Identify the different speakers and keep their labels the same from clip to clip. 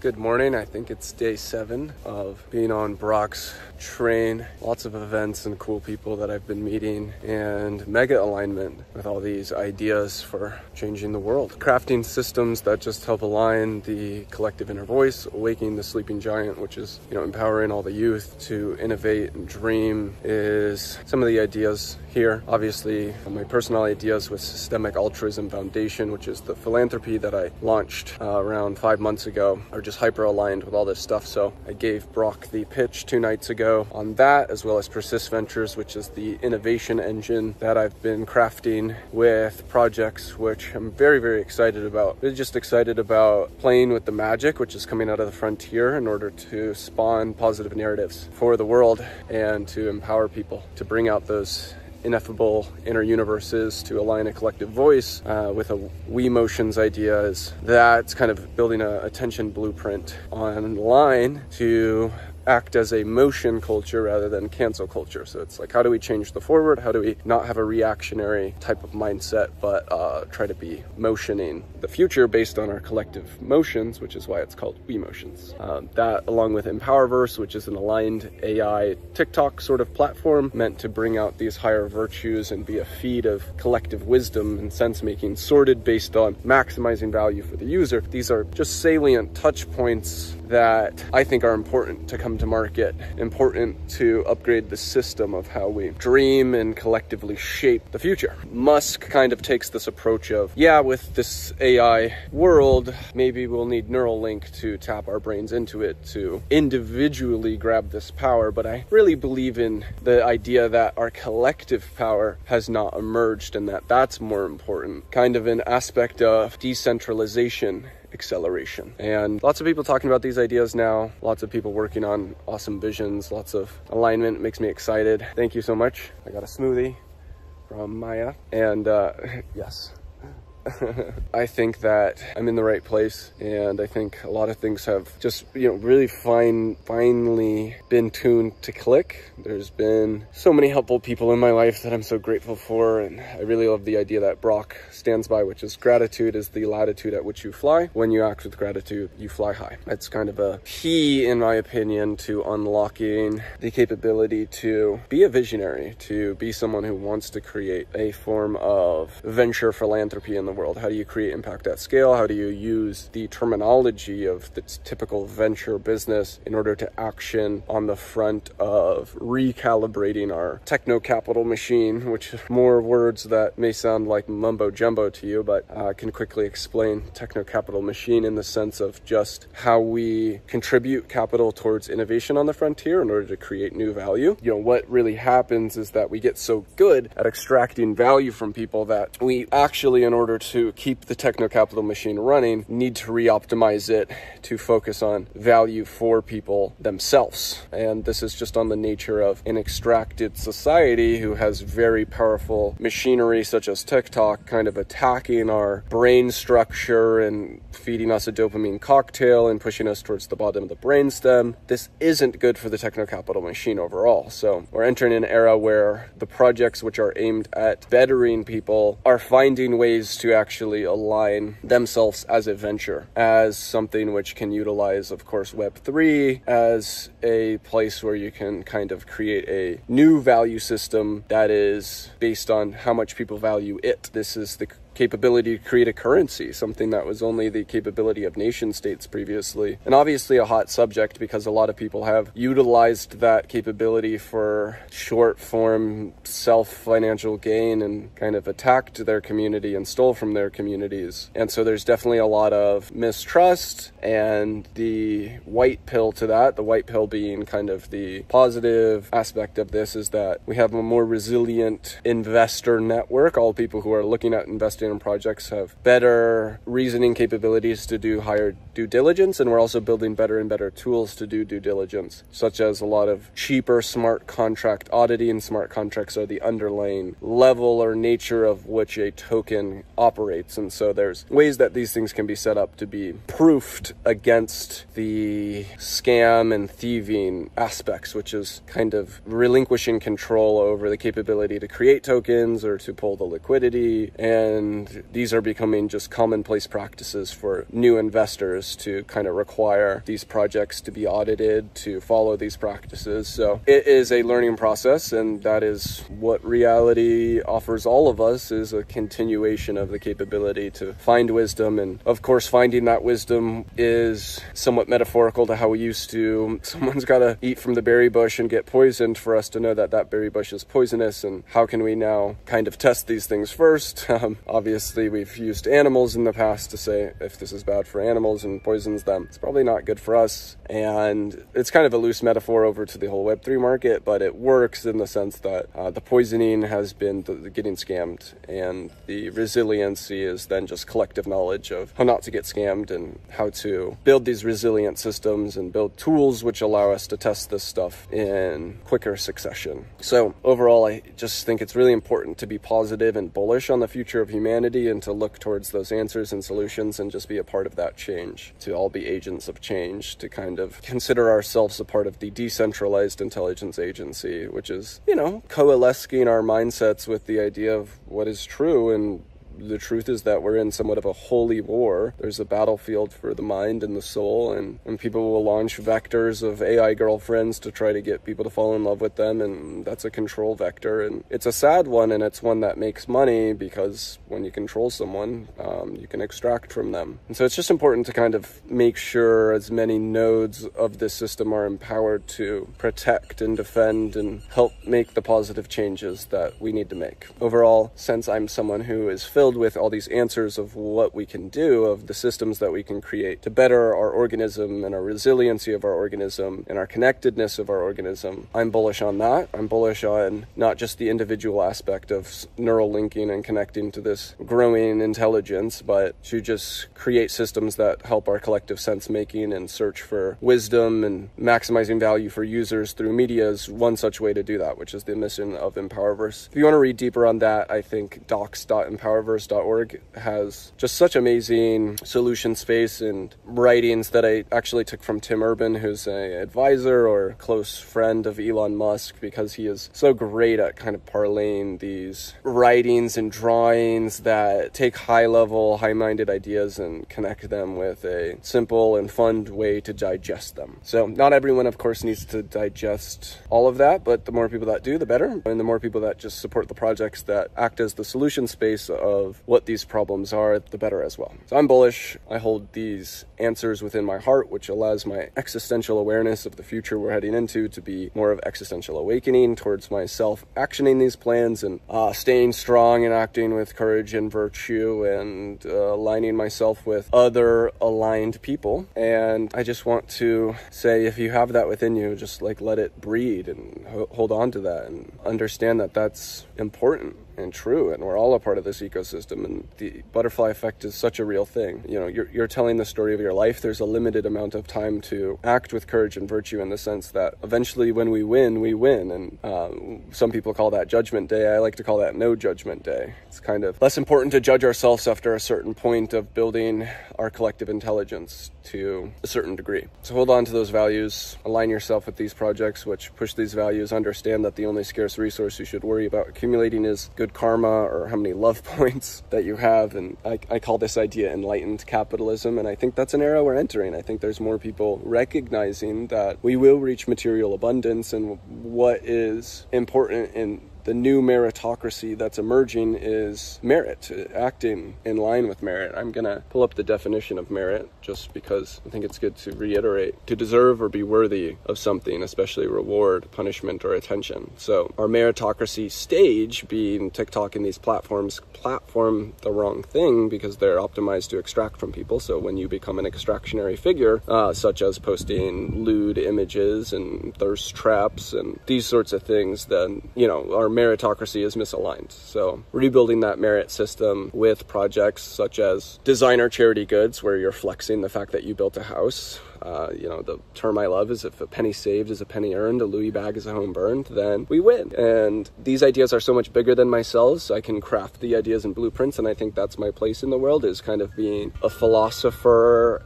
Speaker 1: Good morning. I think it's day 7 of being on Brock's train. Lots of events and cool people that I've been meeting, and mega alignment with all these ideas for changing the world. Crafting systems that just help align the collective inner voice, awakening the sleeping giant, which is, empowering all the youth to innovate and dream, is some of the ideas here. Obviously, my personal ideas with Systemic Altruism Foundation, which is the philanthropy that I launched around 5 months ago, are just hyper aligned with all this stuff. So I gave Brock the pitch 2 nights ago on that, as well as Persist Ventures, which is the innovation engine that I've been crafting with projects, which I'm very, very excited about. Really just excited about playing with the magic, which is coming out of the frontier, in order to spawn positive narratives for the world and to empower people to bring out those ineffable inner universes, to align a collective voice with a WeMotions idea. Is that's kind of building a attention blueprint online to act as a motion culture rather than cancel culture. So it's like, how do we change the forward? How do we not have a reactionary type of mindset, but try to be motioning the future based on our collective motions, which is why it's called WeMotions. That, along with Empowerverse, which is an aligned AI TikTok sort of platform meant to bring out these higher virtues and be a feed of collective wisdom and sense making, sorted based on maximizing value for the user. These are just salient touch points that I think are important to come to market, important to upgrade the system of how we dream and collectively shape the future. Musk kind of takes this approach of, yeah, with this AI world, maybe we'll need Neuralink to tap our brains into it to individually grab this power, but I really believe in the idea that our collective power has not emerged, and that's more important. Kind of an aspect of decentralization, acceleration. And lots of people talking about these ideas now, lots of people working on awesome visions, lots of alignment. It makes me excited. Thank you so much. I got a smoothie from Maya, and yes. I think that I'm in the right place, and I think a lot of things have just, really finally been tuned to click. There's been so many helpful people in my life that I'm so grateful for, and I really love the idea that Brock stands by, which is gratitude is the latitude at which you fly. When you act with gratitude, you fly high. That's kind of a key, in my opinion, to unlocking the capability to be a visionary, to be someone who wants to create a form of venture philanthropy in the world. How do you create impact at scale? How do you use the terminology of the typical venture business in order to action on the front of recalibrating our techno capital machine, which are more words that may sound like mumbo jumbo to you, but can quickly explain techno capital machine in the sense of just how we contribute capital towards innovation on the frontier in order to create new value. What really happens is that we get so good at extracting value from people that we actually, in order to keep the techno-capital machine running, need to re-optimize it to focus on value for people themselves. And this is just on the nature of an extracted society who has very powerful machinery such as TikTok kind of attacking our brain structure and feeding us a dopamine cocktail and pushing us towards the bottom of the brainstem. This isn't good for the techno-capital machine overall. So we're entering an era where the projects which are aimed at bettering people are finding ways to actually align themselves as a venture, as something which can utilize, of course, Web3 as a place where you can kind of create a new value system that is based on how much people value it. This is the capability to create a currency, something that was only the capability of nation states previously. And obviously a hot subject because a lot of people have utilized that capability for short form self-financial gain and kind of attacked their community and stole from their communities. And so there's definitely a lot of mistrust, and the white pill to that, the white pill being kind of the positive aspect of this, is that we have a more resilient investor network. All people who are looking at investing in projects have better reasoning capabilities to do higher due diligence, and we're also building better and better tools to do due diligence, such as a lot of cheaper smart contract auditing. Smart contracts are the underlying level or nature of which a token operates, and so there's ways that these things can be set up to be proofed against the scam and thieving aspects, which is kind of relinquishing control over the capability to create tokens or to pull the liquidity and And these are becoming just commonplace practices for new investors to kind of require these projects to be audited, to follow these practices. So it is a learning process, and that is what reality offers all of us, is a continuation of the capability to find wisdom. And of course, finding that wisdom is somewhat metaphorical to how we used to. Someone's got to eat from the berry bush and get poisoned for us to know that that berry bush is poisonous. And how can we now kind of test these things first? Obviously, we've used animals in the past to say if this is bad for animals and poisons them, it's probably not good for us. And it's kind of a loose metaphor over to the whole Web3 market, but it works in the sense that the poisoning has been the getting scammed, and the resiliency is then just collective knowledge of how not to get scammed and how to build these resilient systems and build tools which allow us to test this stuff in quicker succession. So overall, I just think it's really important to be positive and bullish on the future of humanity, and to look towards those answers and solutions and just be a part of that change, to all be agents of change, to kind of consider ourselves a part of the decentralized intelligence agency, which is, coalescing our mindsets with the idea of what is true. And the truth is that we're in somewhat of a holy war. There's a battlefield for the mind and the soul, and people will launch vectors of AI girlfriends to try to get people to fall in love with them, and that's a control vector. And it's a sad one, and it's one that makes money, because when you control someone, you can extract from them. And so it's just important to kind of make sure as many nodes of this system are empowered to protect and defend and help make the positive changes that we need to make. Overall, since I'm someone who is filled with all these answers of what we can do, of the systems that we can create to better our organism and our resiliency of our organism and our connectedness of our organism, I'm bullish on that. I'm bullish on not just the individual aspect of neural linking and connecting to this growing intelligence, but to just create systems that help our collective sense making and search for wisdom and maximizing value for users through media is one such way to do that, which is the mission of Empowerverse. If you want to read deeper on that, I think docs.empowerverse.org has just such amazing solution space and writings that I actually took from Tim Urban, who's an advisor or close friend of Elon Musk, because he is so great at kind of parlaying these writings and drawings that take high-level, high-minded ideas and connect them with a simple and fun way to digest them. So not everyone, of course, needs to digest all of that, but the more people that do, the better. And the more people that just support the projects that act as the solution space of what these problems are, the better as well. So I'm bullish. I hold these answers within my heart, which allows my existential awareness of the future we're heading into to be more of existential awakening towards myself, actioning these plans and staying strong and acting with courage and virtue, and aligning myself with other aligned people. And I just want to say, if you have that within you, just let it breed and hold on to that and understand that that's important and true, and we're all a part of this ecosystem, and the butterfly effect is such a real thing. You're telling the story of your life. There's a limited amount of time to act with courage and virtue, in the sense that eventually when we win, we win. And some people call that Judgment Day. I like to call that No Judgment Day. It's kind of less important to judge ourselves after a certain point of building our collective intelligence to a certain degree. So hold on to those values, align yourself with these projects which push these values, understand that the only scarce resource you should worry about accumulating is good karma, or how many love points that you have. And I call this idea enlightened capitalism, and I think that's an era we're entering. I think there's more people recognizing that we will reach material abundance, and what is important in the new meritocracy that's emerging is merit, acting in line with merit. I'm going to pull up the definition of merit just because I think it's good to reiterate: to deserve or be worthy of something, especially reward, punishment, or attention. So our meritocracy stage, being TikTok and these platforms, platform the wrong thing because they're optimized to extract from people. So when you become an extractionary figure, such as posting lewd images and thirst traps and these sorts of things, then, our meritocracy is misaligned. So rebuilding that merit system with projects such as designer charity goods, where you're flexing the fact that you built a house. The term I love is, if a penny saved is a penny earned, a Louis bag is a home burned, then we win. And these ideas are so much bigger than myself, so I can craft the ideas and blueprints, and I think that's my place in the world, is kind of being a philosopher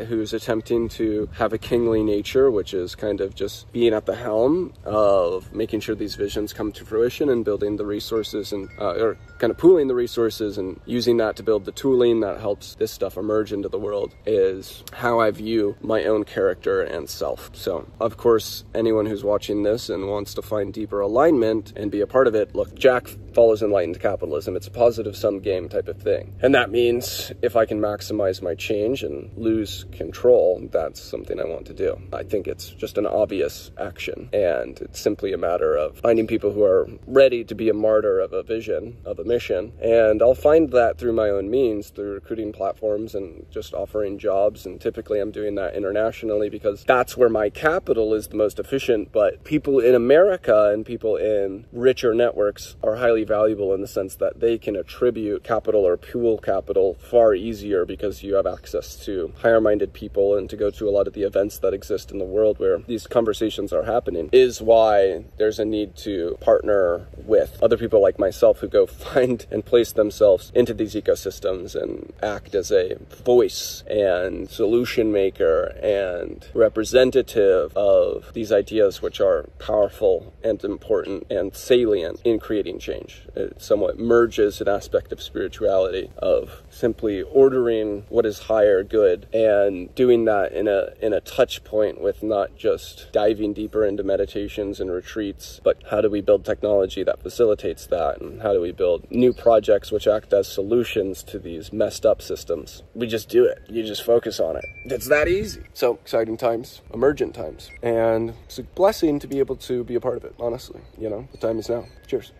Speaker 1: who's attempting to have a kingly nature, which is kind of just being at the helm of making sure these visions come to fruition. efficient in building the resources and or kind of pooling the resources and using that to build the tooling that helps this stuff emerge into the world is how I view my own character and self. So, of course, anyone who's watching this and wants to find deeper alignment and be a part of it, look, Jack follows enlightened capitalism. It's a positive sum game type of thing. And that means if I can maximize my change and lose control, that's something I want to do. I think it's just an obvious action. And it's simply a matter of finding people who are ready to be a martyr of a vision, of a mission. And I'll find that through my own means, through recruiting platforms and just offering jobs. And typically I'm doing that internationally because that's where my capital is the most efficient. But people in America and people in richer networks are highly valuable in the sense that they can attribute capital or pool capital far easier because you have access to higher-minded people and to go to a lot of the events that exist in the world where these conversations are happening, is why there's a need to partner with other people like myself who go find and place themselves into these ecosystems and act as a voice and solution maker and representative of these ideas which are powerful and important and salient in creating change. It somewhat merges an aspect of spirituality of simply ordering what is higher good and doing that in a touch point with not just diving deeper into meditations and retreats, but how do we build technology that facilitates that, and how do we build new projects which act as solutions to these messed up systems. We just do it. You just focus on it. It's that easy. So exciting times, emergent times, and it's a blessing to be able to be a part of it, honestly. You know, the time is now. Cheers.